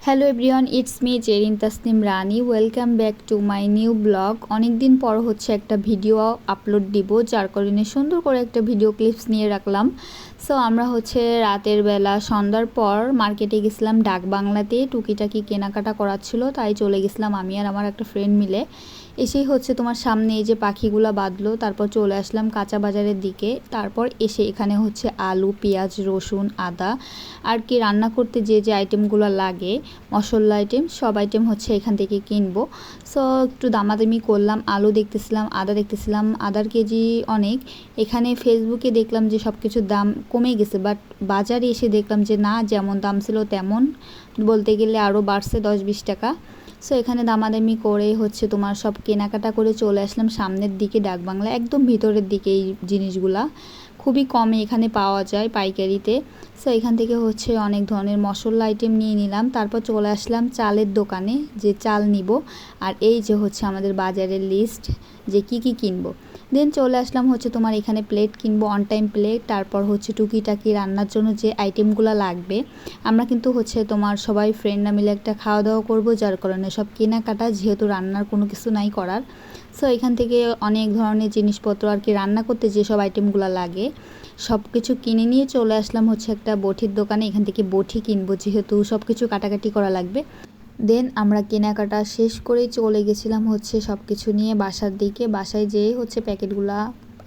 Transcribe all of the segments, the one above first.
Hello everyone, it's me Zerin Tasnim Rani. Welcome back to my new blog. অনেক দিন পর হচ্ছে একটা ভিডিও আপলোড দিব, যার কারণে সুন্দর করে একটা ভিডিও ক্লিপস নিয়ে রাখলাম। সো আমরা হচ্ছে রাতের বেলা সন্ধ্যার পর মার্কেটে গেছিলাম ডাক বাংলাতে, টুকিটাকি কেনাকাটা করার ছিল, তাই চলে গেছিলাম আমি আর আমার একটা ফ্রেন্ড মিলে। এসেই হচ্ছে তোমার সামনে এই যে পাখিগুলো বাঁধলো, তারপর চলে আসলাম কাঁচা বাজারের দিকে। তারপর এসে এখানে হচ্ছে আলু, পেঁয়াজ, রসুন, আদা আর কি রান্না করতে যে যে আইটেমগুলো লাগে, মশলা আইটেম, সব আইটেম হচ্ছে এখান থেকে কিনবো। সো একটু দামাদামি করলাম। আলু দেখতেছিলাম, আদা দেখতেছিলাম, আদার কেজি অনেক। এখানে ফেসবুকে দেখলাম যে সব কিছুর দাম কমে গেছে, বাট বাজারে এসে দেখলাম যে না, যেমন দাম ছিল তেমন, বলতে গেলে আরও বাড়ছে 10-20 টাকা। সো এখানে দামাদামি করে হচ্ছে তোমার সব কেনাকাটা করে চলে আসলাম সামনের দিকে ডাকবাংলা, একদম ভিতরের দিকে। এই জিনিসগুলা খুবই কমে এখানে পাওয়া যায় পাইকারিতে। সো এখান থেকে হচ্ছে অনেক ধরনের মশলা আইটেম নিয়ে নিলাম। তারপর চলে আসলাম চালের দোকানে, যে চাল নিব। আর এই যে হচ্ছে আমাদের বাজারের লিস্ট, যে কি কি কিনবো। দেন চলে আসলাম হচ্ছে তোমার এখানে প্লেট কিনবো, অন টাইম প্লেট। তারপর হচ্ছে টুকিটাকি রান্নার জন্য যে আইটেমগুলো লাগবে। আমরা কিন্তু হচ্ছে তোমার সবাই ফ্রেন্ডরা মিলে একটা খাওয়া দাওয়া করবো, যার কারণে সব কেনাকাটা, যেহেতু রান্নার কোনো কিছু নাই করার। সো এখান থেকে অনেক ধরনের জিনিসপত্র আর কি রান্না করতে যেসব আইটেমগুলো লাগে সব কিছু কিনে নিয়ে চলে আসলাম হচ্ছে একটা বটির দোকানে। এখান থেকে বটি কিনবো, যেহেতু সব কিছু কাটাকাটি করা লাগবে। দেন আমরা কেনাকাটা শেষ করেই চলে গেছিলাম হচ্ছে সব কিছু নিয়ে বাসার দিকে। বাসায় যেয়ে হচ্ছে প্যাকেটগুলা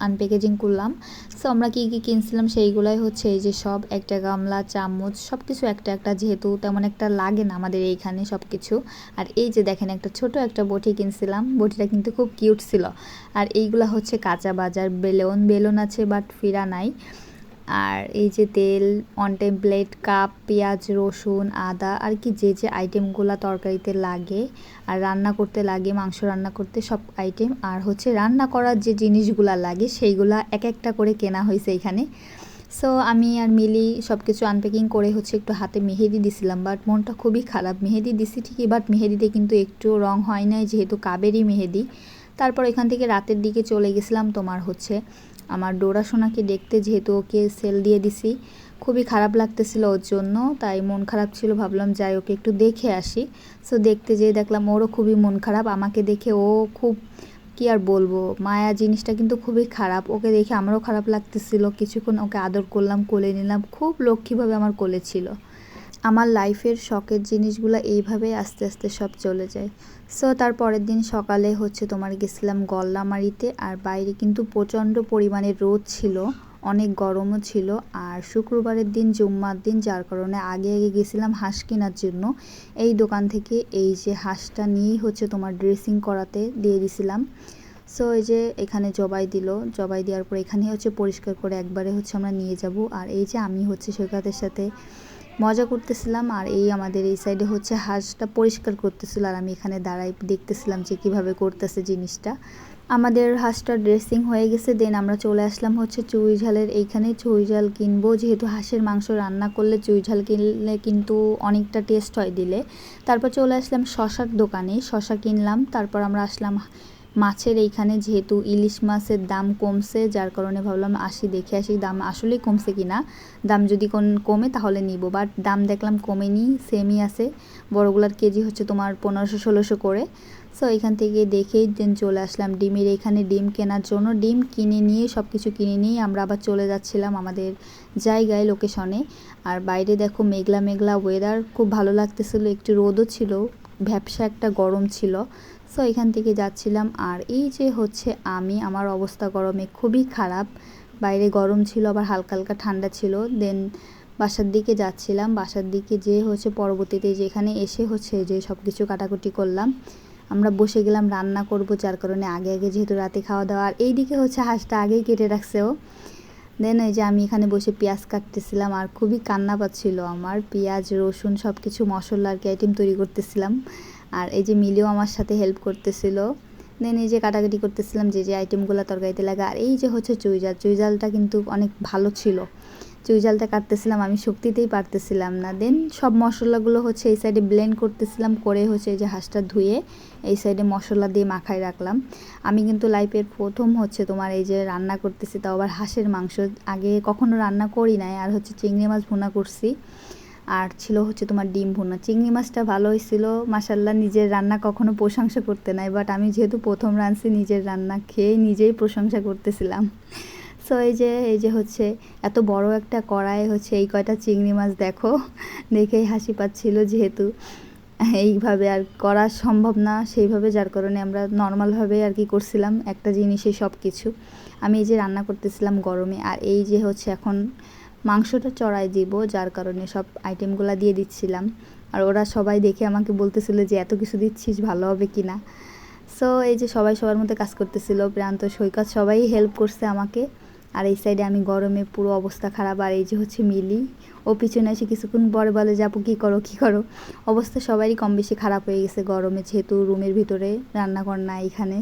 আনপ্যাকেজিং করলাম। সো আমরা কী কী কিনছিলাম সেইগুলাই হচ্ছে এই যে সব, একটা গামলা, চামচ, সব কিছু একটা একটা, যেহেতু তেমন একটা লাগে না আমাদের এইখানে সব কিছু। আর এই যে দেখেন, একটা ছোট একটা বটি কিনছিলাম, বটিটা কিন্তু খুব কিউট ছিল। আর এইগুলা হচ্ছে কাঁচা বাজার, বেলুন বেলুন আছে বাট ফিরা নাই। আর এই যে তেল, অন টাইম প্লেট, কাপ, পেঁয়াজ, রসুন, আদা আর কি যে যে আইটেমগুলো তরকারিতে লাগে আর রান্না করতে লাগে, মাংস রান্না করতে সব আইটেম, আর হচ্ছে রান্না করার যে জিনিসগুলো লাগে সেইগুলা এক একটা করে কেনা হয়েছে এখানে। সো আমি আর মিলি সব কিছু আনপ্যাকিং করে হচ্ছে একটু হাতে মেহেদি দিছিলাম, বাট মনটা খুবই খারাপ। মেহেদি দিছি ঠিকই, বাট মেহেদিতে কিন্তু একটু রং হয় নাই, যেহেতু কাবেরি মেহেদি। তারপর এখান থেকে রাতের দিকে চলে গেছিলাম তোমার হচ্ছে আমার ডোরা সোনাকে দেখতে, যেহেতু ওকে সেল দিয়ে দিছি। খুবই খারাপ লাগতেছিল ওর জন্য, তাই মন খারাপ ছিল, ভাবলাম যাই ওকে একটু দেখে আসি। সো দেখতে যেয়ে দেখলাম ওরও খুবই মন খারাপ আমাকে দেখে। ও খুব, কি আর বলবো, মায়া জিনিসটা কিন্তু খুবই খারাপ। ওকে দেখে আমারও খারাপ লাগতেছিল। কিছুক্ষণ ওকে আদর করলাম, কোলে নিলাম, খুব লক্ষ্মীভাবে আমার কোলে ছিল। আমার লাইফের শখের জিনিসগুলো এইভাবেই আস্তে আস্তে সব চলে যায়। সো তার পরের দিন সকালে হচ্ছে তোমার গেছিলাম গল্লামারিতে। আর বাইরে কিন্তু প্রচণ্ড পরিমাণে রোদ ছিল, অনেক গরমও ছিল। আর শুক্রবারের দিন, জুম্মার দিন, যার কারণে আগে আগে গেছিলাম হাঁস কেনার জন্য। এই দোকান থেকে এই যে হাঁসটা নিয়েই হচ্ছে তোমার ড্রেসিং করাতে দিয়ে দিছিলাম। সো এই যে এখানে জবাই দিল, জবাই দেওয়ার পর এখানে হচ্ছে পরিষ্কার করে একবারে হচ্ছে আমরা নিয়ে যাব। আর এই যে আমি হচ্ছে সৈকতের সাথে মজা করতেছিলাম, আর এই আমাদের এই সাইডে হচ্ছে হাঁসটা পরিষ্কার করতেছিল, আর আমি এখানে দাঁড়াই দেখতেছিলাম যে কিভাবে করতেছে জিনিসটা। আমাদের হাঁসটা ড্রেসিং হয়ে গেছে। দেন আমরা চলে আসলাম হচ্ছে চুই ঝালের এইখানে। চুই ঝাল কিনবো, যেহেতু হাঁসের মাংস রান্না করলে চুই ঝাল কিনলে কিন্তু অনেকটা টেস্ট হয় দিলে। তারপর চলে আসলাম শশার দোকানে, শশা কিনলাম। তারপর আমরা আসলাম মাছের এইখানে, যেহেতু ইলিশ মাছের দাম কমছে, যার কারণে ভাবলাম আসি, দেখে আসি দাম আসলেই কমছে কিনা। দাম যদি কমে তাহলে নিব, বাট দাম দেখলাম কমেনি, সেমই আছে। বড়গুলার কেজি হচ্ছে তোমার 1500-1600 করে। সো এখান থেকে দেখেই দেন চলে আসলাম ডিমের এখানে, ডিম কেনার জন্য। ডিম কিনে নিয়ে সব কিছু কিনে নিয়ে আমরা আবার চলে যাচ্ছিলাম আমাদের জায়গায়, লোকেশনে। আর বাইরে দেখো মেঘলা মেঘলা ওয়েদার, খুব ভালো লাগতেছিল, একটু রোদও ছিল, ভ্যাপসা একটা গরম ছিল। সো এখান থেকে যাচ্ছিলাম। আর এই যে হচ্ছে আমি, আমার অবস্থা গরমে খুবই খারাপ। বাইরে গরম ছিল, আবার হালকা হালকা ঠান্ডা ছিল। দেন বাসার দিকে যাচ্ছিলাম, বাসার দিকে যেয়ে হচ্ছে পরবর্তীতে যেখানে এসে হচ্ছে যে সব কিছু কাটাকুটি করলাম, আমরা বসে গেলাম রান্না করব, যার কারণে আগে আগে যেহেতু রাতে খাওয়া দাওয়া। আর এই দিকে হচ্ছে হাঁসটা আগেই কেটে রাখছে ও। দেন এই যে আমি এখানে বসে পেঁয়াজ কাটতেছিলাম, আর খুবই কান্না পাচ্ছিল আমার। পেঁয়াজ, রসুন, সব কিছু মশলা আর কি আইটেম তৈরি করতেছিলাম। আর এই যে মিলিও আমার সাথে হেল্প করতেছিল। দেন এই যে কাটাকাটি করতেছিলাম যে যে আইটেমগুলো তরকারিতে লাগে। আর এই যে হচ্ছে চুই ঝাল, চুই ঝালটা কিন্তু অনেক ভালো ছিল। চুই ঝালটা কাটতেছিলাম, আমি শক্তিতেই পারতেছিলাম না। দেন সব মশলাগুলো হচ্ছে এই সাইডে ব্লেন্ড করতেছিলাম, করে হচ্ছে এই যে হাঁসটা ধুয়ে এই সাইডে মশলা দিয়ে মাখায় রাখলাম। আমি কিন্তু লাইফের প্রথম হচ্ছে তোমার এই যে রান্না করতেছি, তাও আবার হাঁসের মাংস। আগে কখনো রান্না করি নাই। আর হচ্ছে চিংড়ি মাছ ভুনা করছি। আর ছিল হচ্ছে তোমার ডিম ভুনা। চিংড়ি মাছটা ভালো হয়েছিল মাশাল্লাহ। নিজের রান্না কখনো প্রশংসা করতে নাই, বাট আমি যেহেতু প্রথম রাঁধছি নিজের রান্না খেয়ে নিজেই প্রশংসা করতেছিলাম। সো এই যে হচ্ছে এত বড় একটা কড়াই হচ্ছে এই কয়টা চিংড়ি মাছ দেখো, দেখেই হাসি পাচ্ছিল, যেহেতু এইভাবে আর করা সম্ভব না সেইভাবে, যার কারণে আমরা নর্মালভাবে আর কি করছিলাম একটা জিনিসে সব কিছু। আমি এই যে রান্না করতেছিলাম গরমে, আর এই যে হচ্ছে এখন মাংসটা চড়াই দিব, যার কারণে সব আইটেমগুলো দিয়ে দিচ্ছিলাম। আর ওরা সবাই দেখে আমাকে বলতেছিল যে এত কিছু দিচ্ছিস, ভালো হবে কি না। সো এই যে সবাই সবার মধ্যে কাজ করতেছিল, প্রান্ত সৈকত সবাই হেল্প করছে আমাকে। আর এই সাইডে আমি গরমে পুরো অবস্থা খারাপ। আর এই যে হচ্ছে মিলি, ও পিছনে এসে কিছুক্ষণ পরে বলে যাবো কী করো কী করো। অবস্থা সবারই কম বেশি খারাপ হয়ে গেছে গরমে, যেহেতু রুমের ভিতরে রান্নাঘর না এখানে।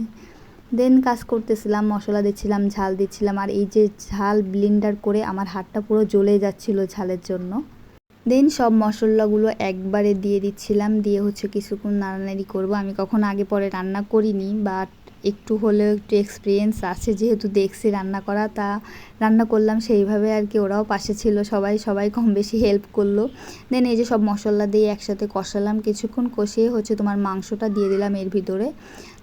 দেন কাজ করতেছিলাম, মশলা দিচ্ছিলাম, ঝাল দিচ্ছিলাম। আর এই যে ঝাল ব্লেন্ডার করে আমার হাতটা পুরো জ্বলে যাচ্ছিল ঝালের জন্য। দেন সব মশলাগুলো একবারে দিয়ে দিচ্ছিলাম, দিয়ে হচ্ছে কিছুক্ষণ নাড়ানাড়ি করব। আমি কখনো আগে পরে রান্না করিনি, বাট একটু হলেও একটু এক্সপিরিয়েন্স আছে, যেহেতু দেখছি রান্না করা, তা রান্না করলাম সেইভাবে আর কি। ওরাও পাশে ছিল, সবাই কম বেশি হেল্প করলো। দেন এই যে সব মশলা দিয়ে একসাথে কষালাম, কিছুক্ষণ কষিয়ে হচ্ছে তোমার মাংসটা দিয়ে দিলাম এর ভিতরে।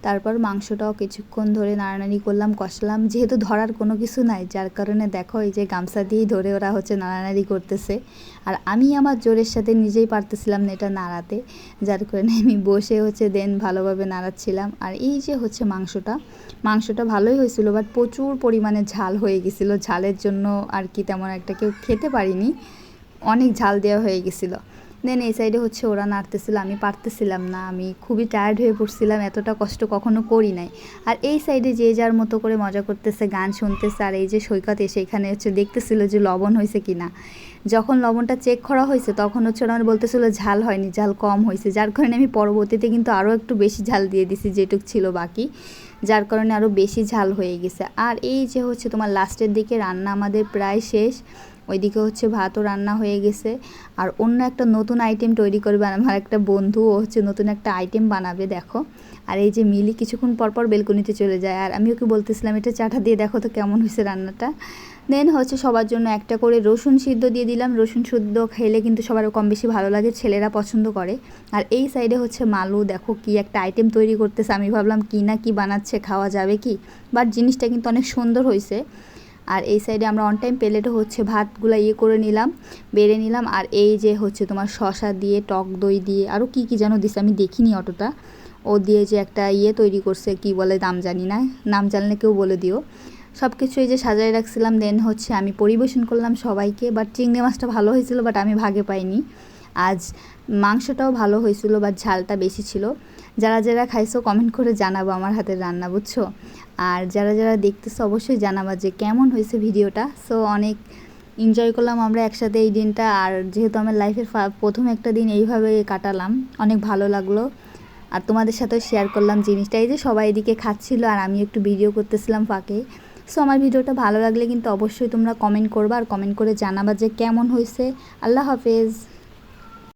তারপর মাংসটাও কিছুক্ষণ ধরে নাড়ানাড়ি করলাম, কষালাম। যেহেতু ধরার কোনো কিছু নাই, যার কারণে দেখো এই যে গামছা দিয়েই ধরে ওরা হচ্ছে নাড়ানাড়ি করতেছে। আর আমি আমার জোরের সাথে নিজেই পারতেছিলাম না এটা নাড়াতে, যার কারণে আমি বসে হচ্ছে দেন ভালোভাবে নাড়াচ্ছিলাম। আর এই যে হচ্ছে মাংসটা ভালোই হয়েছিল, বাট প্রচুর পরিমাণে ঝাল হয়ে গেছিলো। ঝালের জন্য আর কি তেমন একটা কেউ খেতে পারিনি, অনেক ঝাল দেওয়া হয়ে গেছিলো। দেন এই সাইডে হচ্ছে ওরা নাড়তেছিল, আমি পারতেছিলাম না, আমি খুবই টায়ার্ড হয়ে পড়ছিলাম, এতটা কষ্ট কখনো করি নাই। আর এই সাইডে যে যার মতো করে মজা করতেছে, গান শুনতেছে। আর এই যে সৈকত এসে এখানে হচ্ছে দেখতেছিল যে লবণ হয়েছে কিনা। যখন লবণটা চেক করা হয়েছে তখন হচ্ছে ওরা বলতেছিল ঝাল হয়নি, ঝাল কম হয়েছে, যার কারণে আমি পরবর্তীতে কিন্তু আরও একটু বেশি ঝাল দিয়ে দিছি যেটুক ছিল বাকি, যার কারণে আরও বেশি ঝাল হয়ে গেছে। আর এই যে হচ্ছে তোমার লাস্টের দিকে রান্না আমাদের প্রায় শেষ, ওইদিকে হচ্ছে ভাতও রান্না হয়ে গেছে। আর অন্য একটা নতুন আইটেম তৈরি করবে আমার একটা বন্ধু, ও হচ্ছে নতুন একটা আইটেম বানাবে দেখো। আর এই যে মিলি কিছুক্ষণ পরপর বেলকনিতে চলে যায়, আর আমি ওকে বলতেছিলাম এটা চাটা দিয়ে দেখো তো কেমন হয়েছে রান্নাটা। দেন হচ্ছে সবার জন্য একটা করে রসুন সিদ্ধ দিয়ে দিলাম। রসুন সিদ্ধ খেলে কিন্তু সবার কম বেশি ভালো লাগে, ছেলেরা পছন্দ করে। আর এই সাইডে হচ্ছে মালু দেখো কি একটা আইটেম তৈরি করতেছে, আমি ভাবলাম কি না কি বানাচ্ছে, খাওয়া যাবে কি, বাট জিনিসটা কিন্তু অনেক সুন্দর হয়েছে। আর এই সাইডে আমরা অন টাইম প্লেটে হচ্ছে ভাতগুলো করে নিলাম, বেড়ে নিলাম। আর এই যে হচ্ছে তোমার শসা দিয়ে, টক দই দিয়ে, আরও কি কি যেন দিছে আমি দেখিনি অতটা, ও দিয়ে যে একটা তৈরি করছে, কি বলে নাম জানি না, নাম জানলে কেউ বলে দিও। সব কিছু এই যে সাজায় রাখছিলাম। দেন হচ্ছে আমি পরিবেশন করলাম সবাইকে। বাট চিংড়ি মাছটা ভালো হয়েছিল, বাট আমি ভাগে পাইনি। আজ মাংসটাও ভালো হয়েছিল, বাট ঝালটা বেশি ছিল। যারা যারা খাইছো কমেন্ট করে জানাবো আমার হাতের রান্না, বুঝছো। আর যারা যারা দেখতেছো অবশ্যই জানাবা যে কেমন হয়েছে ভিডিওটা। সো অনেক এনজয় করলাম আমরা একসাথে এই দিনটা। আর যেহেতু আমার লাইফের প্রথম একটা দিন এইভাবে কাটালাম, অনেক ভালো লাগলো। আর তোমাদের সাথেও শেয়ার করলাম জিনিসটা। এই যে সবাই এদিকে খাচ্ছিলো আর আমি একটু ভিডিও করতেছিলাম ফাঁকে। সো আমার ভিডিওটা ভালো লাগলে কিন্তু অবশ্যই তোমরা কমেন্ট করবা, আর কমেন্ট করে জানাবা যে কেমন হয়েছে। আল্লাহ হাফেজ।